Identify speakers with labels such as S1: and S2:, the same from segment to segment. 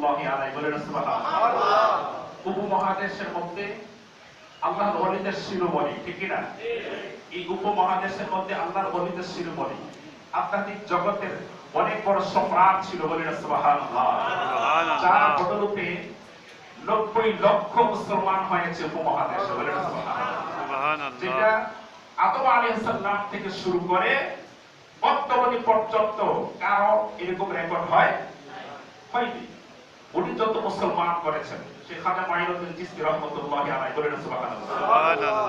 S1: রহমতুল্লাহি আলাইহি বলেন সুবহানাল্লাহ। উপমহাদেশের মধ্যে আল্লাহর ওলিদের শিরোমণি, ঠিক কি না? এই উপমহাদেশের মধ্যে আল্লাহর ওলিদের শিরোমণি, আধ্যাত্মিক জগতের অনেক বড় সম্রাট ছিল, বলেন সুবহানাল্লাহ। যার বদৌলতে 90 লক্ষ মুসলমান হয়েছে উপমহাদেশে, বলেন সুবহানাল্লাহ। যেটা আদম আলাইহিস সালাম থেকে শুরু করে বর্তমানে পর্যন্ত কারো এরকম রেকর্ড হয়নি। উনি যত মুসলমান করেছেন, শেখ খাজা মাইনুদ্দিন চিশতি রহমাতুল্লাহি আলাইহি বলেন সুবহানাল্লাহ।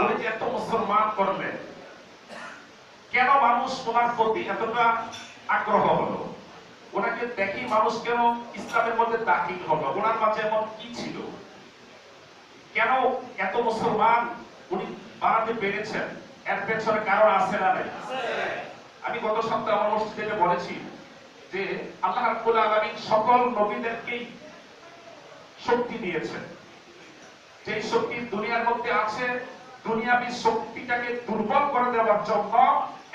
S1: উনি যে এত মুসলমান করলেন, কেন মানুষ ওনার প্রতি এতটা আগ্রহ হলো, ওনাকে দেখি মানুষ কেন ইসলামের মধ্যে দাখিল হলো, ওনার মাঝে এমন কি ছিল, কেন এত মুসলমান উনি বানাতে পেরেছেন? এর পেছনে কারণ আছে না নাই? আমি গত সপ্তাহে আমার মসজিদে বলেছি যে আল্লাহ রাব্বুল আলামিন সকল নবীদেরকেই শক্তি দিয়েছেন। যে শক্তি দুনিয়ার মধ্যে আছে, দুনিয়াবী শক্তিটাকে দুর্বল করে দেওয়ার জন্য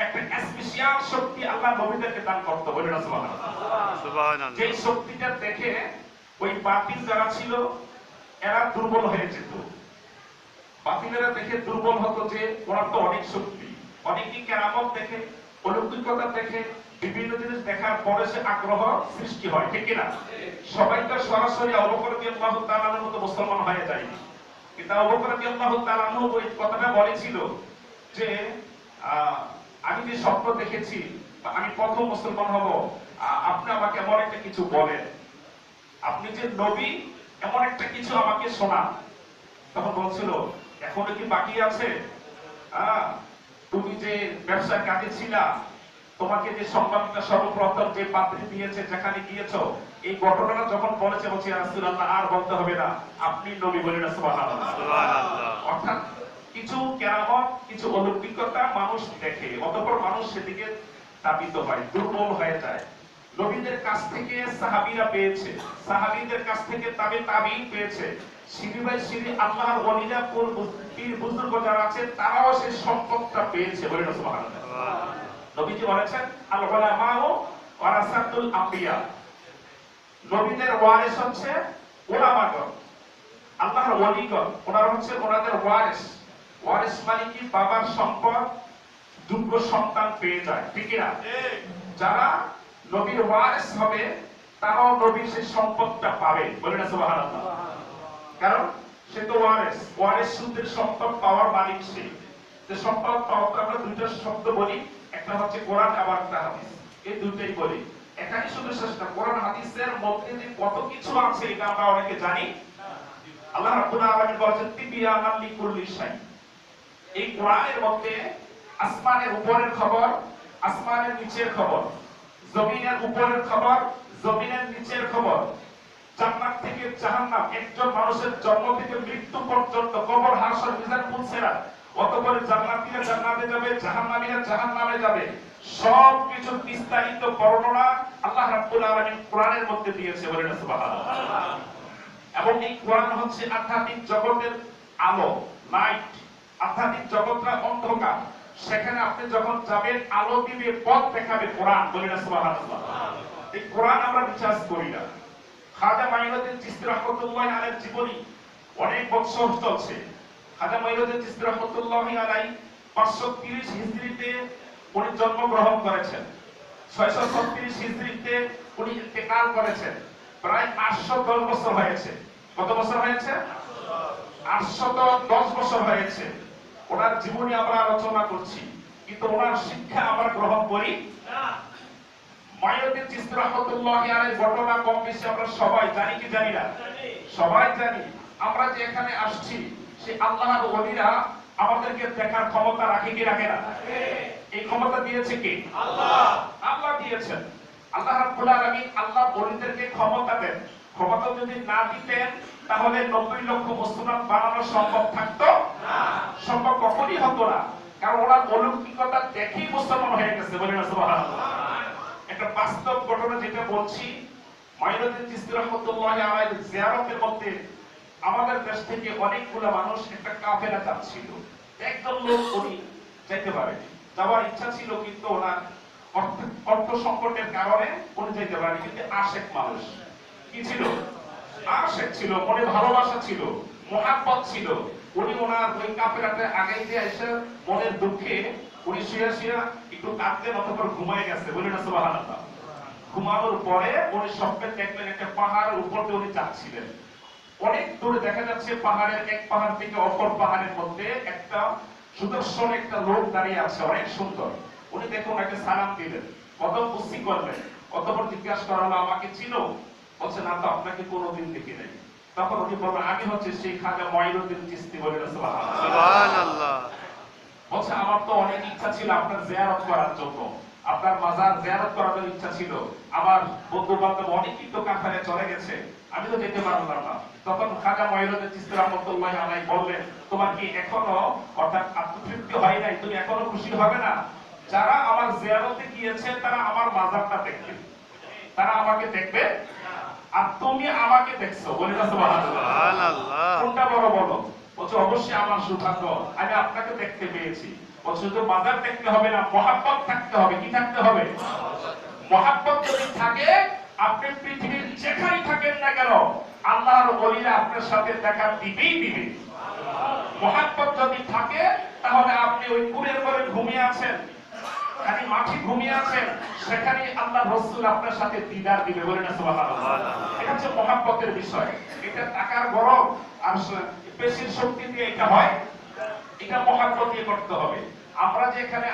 S1: একটা স্পেশাল শক্তি আল্লাহ নবীদেরকে দান করতে বলেন সুবহানাল্লাহ। যে শক্তিটা দেখে ওই বাতিল যারা ছিল এরা দুর্বল হয়ে যেত। বাতিলেরা দেখে দুর্বল হতো যে ওরা তো অনেক শক্তি, অনেকেই কেরামত দেখে, অলৌকিকতা দেখে, বিভিন্ন জিনিস দেখার পরে সে আগ্রহ সৃষ্টি হয়, ঠিক কিনা? সবাই তো সরাসরি আবু বকর রাদিয়াল্লাহু তাআলার মতো মুসলমান হয়ে যায়নি, কিন্তু আবু বকর রাদিয়াল্লাহু তাআলা ওই কথাটা বলেছিল যে আমি যে স্বপ্ন দেখেছি, আমি প্রথম মুসলমান হব, আপনি আমাকে এমন একটা কিছু বলেন, আপনি যে নবী এমন একটা কিছু আমাকে শোনান। তখন বলছিল এখনো কি বাকি আছে? তুমি যে ব্যবসার কাজে ছিলা, তোমাকে যে সংবাদটা সর্বপ্রথম যে পাত্রী দিয়েছে, যেখানে গিয়েছো, এই ঘটনাটা যখন বলেছে, বলছি ইয়া রাসূলুল্লাহ আর বলতে হবে না, আপনি নবী, বলেন সুবহানাল্লাহ। অর্থাৎ কিছু কেরামত, কিছু অলৌকিকতা মানুষ দেখে, অতঃপর মানুষ সেদিকে তাবিত হয়, দুর্বল হয়ে যায়। নবীদের কাছ থেকে সাহাবীরা পেয়েছে, সাহাবীদের কাছ থেকে তাবিঈন পেয়েছে, সিঁড়ি বাই সিঁড়ি আল্লাহর ওলিরা পীর বুজুর্গ যারা আছে তারাও সেই সম্পদটা পেয়েছে, বলেন সুবহানাল্লাহ। নবীজি বলেছেন আল উলামাউ ওয়ারাসাতুল আম্বিয়া, নবীদের ওয়ারিস হচ্ছে উলামাগণ, আল্লাহর ওলিগণ, ওনারা হচ্ছে ওনাদের ওয়ারিস। ওয়ারিস মানে কি? বাবার সম্পদ যোগ্য সন্তান পেয়ে যায়, ঠিক না? যারা নবীর ওয়ারিস হবে তারাও নবীর সেই সম্পদটা পাবে, বলেন সুবহানাল্লাহ। কারণ সে তো ওয়ারিস, ওয়ারিস সূত্রে সম্পদ পাওয়ার মালিক সে। যে সম্পদ পাওয়া, আমরা দুইটা শব্দ বলি, একটা হচ্ছে কোরআন, আবার একটা হাদিস, এই দুইটাই বলি। এখানে শুধু শেষ না, কোরআন হাদিসের মধ্যে যে কত কিছু আছে এটা আমরা অনেকে জানি। আল্লাহ রাব্বুল আলামিন বলেছেন তিবিয়ানাল লিকুল্লি শাই। এই কোরআনের মধ্যে আসমানের উপরের খবর, আসমানের নিচের খবর, জমিনের উপরের খবর, জমিনের নিচের খবর, জান্নাত থেকে জাহান্নাম, একজন মানুষের জন্ম থেকে মৃত্যু পর্যন্ত, কবর, হাসর, মিজান, পুলসিরাত, অতঃপর জান্নাতীরা জান্নাতে যাবে, জাহান্নামীরা জাহান্নামে যাবে, সব কিছু বিস্তারিত বর্ণনা আল্লাহ রাব্বুল আলামিন কোরআনের মধ্যে দিয়েছে, বলেন সুবহানাল্লাহ। এবং এই কোরআন হচ্ছে আধ্যাত্মিক জগতের আলো, লাইট। আধ্যাত্মিক জগৎটা অন্ধকার, সেখানে আপনি যখন যাবেন আলো দিবে, পথ দেখাবে কোরআন, বলেন সুবহানাল্লাহ। এই কোরআন আমরা বিশ্বাস করি না। খাজা মাইনুদ্দিন চিশতি রাহমাতুল্লাহি আলাইহির জীবনী অনেক বছর চলছে। খাজা মাইনুদ্দিন চিশতি রাহমাতুল্লাহি আলাইহি 530 হিজরিতে উনি জন্মগ্রহণ করেছেন, 636 হিজরিতে উনি ইন্তেকাল করেছেন। প্রায় 810 বছর হয়েছে। কত বছর হয়েছে? 810 বছর হয়েছে। ওনার জীবনী আমরা আলোচনা করছি, কিন্তু ওনার শিক্ষা আমরা গ্রহণ করি না। মাইনুদ্দিন চিশতি রাহমাতুল্লাহি আলাইহির ঘটনা কম বেশি আমরা সবাই জানি কি জানি না? সবাই জানি। আমরা যে এখানে আসছি, সেই আল্লাহর ওলিরা আমাদেরকে দেখার ক্ষমতা রাখে কি রাখে না? এই ক্ষমতা দিয়েছে কে? আল্লাহ। আল্লাহ দিয়েছেন। আল্লাহ রাব্বুল আলামিন আল্লাহ ওলিদেরকে ক্ষমতা দেন। ক্ষমতা যদি না দিতেন তাহলে 90 লক্ষ মুসলমান বানানো সম্ভব থাকতো না, সম্ভব কখনই হতো না। কারণ ওরা অলৌকিকতা দেখেই মুসলমান হয়ে গেছে, বলেন সুবহানাল্লাহ। একটা বাস্তব ঘটনা যেটা বলছি, মাইনুদ্দিন চিশতি রাহমাতুল্লাহি আলাইহির জিয়ারতের মধ্যে আমাদের দেশ থেকে অনেকগুলো মানুষ একটা কাফেলা যাচ্ছিল। একদম লোক উনি যেতে পারেনি, যাওয়ার ইচ্ছা ছিল কিন্তু ওনার অর্থ সংকটের কারণে উনি যেতে পারেনি। কিন্তু আশেক মানুষ কি ছিল? আশেক ছিল, মনে ভালোবাসা ছিল, মোহাব্বত ছিল। উনি ওনার ওই কাফেলাতে আগাইতে এসে মনের দুঃখে উনি শুয়ে শুয়ে একটু কাঁদলেন, অতঃপর ঘুমায় গেছে। বলি না সুবহানাল্লাহ। ঘুমানোর পরে উনি স্বপ্নে দেখলেন একটা পাহাড়ের উপর দিয়ে উনি যাচ্ছিলেন। অনেক দূরে দেখা যাচ্ছে পাহাড়ের এক পাহাড় থেকে অপর পাহাড়ের মধ্যে একটা সুদর্শন একটা লোক দাঁড়িয়ে আছে, অনেক সুন্দর। উনি দেখে ওনাকে সালাম দিলেন, কদম বুসি করলেন। অতঃপর জিজ্ঞাসা করা হলো, আমাকে চিনো? বলছে, না তো, আপনাকে কোনোদিন দেখি নাই। তখন উনি বললেন, আমি হচ্ছে সেই খাজা মঈনুদ্দিন চিশতি। বলেন সুবহানাল্লাহ। বলছে, আমার তো অনেক ইচ্ছা ছিল আপনার জিয়ারত করার জন্য, আপনার মাজার জিয়ারত করার ইচ্ছা ছিল। আমার বন্ধু বান্ধব অনেকেই তো কাফেলায় চলে গেছে, আমি তো যেতে পারলাম না। তখন খাজা মঈনুদ্দিন চিশতি রাহমাতুল্লাহি আলাইহি বললেন, তোমার কি এখনো অর্থাৎ আত্মতৃপ্তি হয় নাই? তুমি এখনো খুশি হবে না? যারা আমার জিয়ারতে গিয়েছে তারা আমার মাজারটা দেখবে, তারা আমাকে দেখবে, আর তুমি আমাকে দেখছো। বলি না সুবহানাল্লাহ। কোনটা বড় বলো? বলছে, অবশ্যই আমার সৌভাগ্য, আমি আপনাকে দেখতে পেয়েছি। বলছে, শুধু মাজার দেখতে হবে না, মহাব্বত থাকতে হবে। কি থাকতে হবে? মহাব্বত যদি থাকে, আপনি পৃথিবীর যেখানেই থাকেন না কেন, আল্লাহর ওলিরা আপনার সাথে দেখা দিবেই দিবে। মহাব্বত যদি থাকে, তাহলে আপনি ওই কুড়ের পরে ঘুমিয়ে আছেন, খালি মাঠে ঘুমিয়ে আছেন, সেখানে আল্লাহ রাসূল আপনার সাথে দিদার দিবে। বলে না সুবহানাল্লাহ। এটা হচ্ছে মহাব্বতের বিষয়। এটা টাকার গরম আর পেশির শক্তি দিয়ে এটা হয়, এটা মহাব্বত দিয়ে করতে হবে। আমরা যে এখানে